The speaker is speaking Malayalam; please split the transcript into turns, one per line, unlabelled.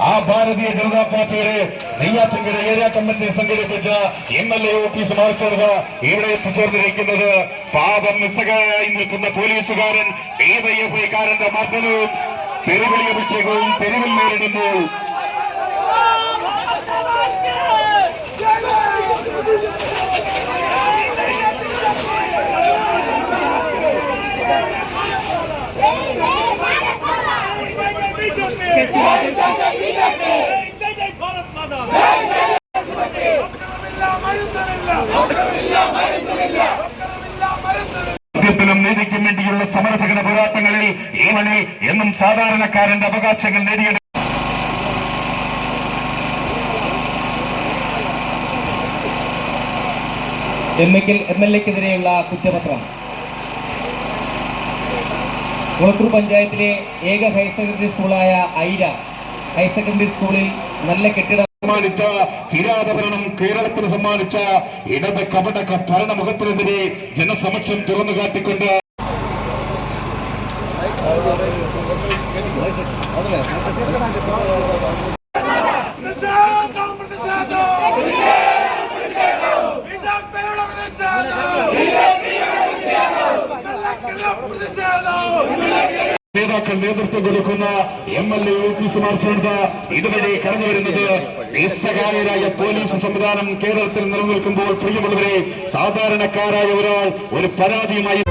ആ ഭാരതീയ ജനതാ പാർട്ടിയുടെ നെയ്യാറ്റിൻകര ഏരിയ കമ്മിറ്റി സംഘടിപ്പിച്ച MLA ഓഫീസ് മാർച്ചാണ് ഇവിടെ എത്തിച്ചേർന്നിരിക്കുന്നത്. പാപം നിസ്സഹായമായി നിൽക്കുന്ന പോലീസുകാരൻ ഡിവൈഎഫ്ഐക്കാരന്റെ മർദ്ദനവും തെരുവിളിയഭിഷേകവും തെരുവിൽ നേരിടുന്നു. ത്തിനും നീതിക്കും വേണ്ടിയുള്ള സമരസഹന പോരാട്ടങ്ങളിൽ ഈ മണ്ണിൽ എന്നും സാധാരണക്കാരന്റെ അവകാശങ്ങൾ നേടിയെടുക്കും.
MLAക്കെതിരെയുള്ള കുറ്റപത്രം. കുളത്തൂർ പഞ്ചായത്തിലെ ഏക ഹയർ സെക്കൻഡറി സ്കൂളായ ഐര ഹയർ സെക്കൻഡറി സ്കൂളിൽ നല്ല കെട്ടിടം
സമ്മാനിച്ച കിരാതഭരണം കേരളത്തിന് സമ്മാനിച്ച ഇടത് കപട ഭരണമുഖത്തിനെതിരെ ജനസമക്ഷം തുറന്നു കാട്ടിക്കൊണ്ട് നേതാക്കൾ നേതൃത്വം കൊടുക്കുന്ന MLA ഓഫീസ് മാർച്ച് നടത്ത ഇതുവരെ കടന്നു വരുന്നത് നിസ്സഹായരായ പോലീസ് സംവിധാനം കേരളത്തിൽ നിലനിൽക്കുമ്പോൾ പ്രിയമുള്ളവരെ സാധാരണക്കാരായ ഒരാൾ ഒരു പരാതിയുമായി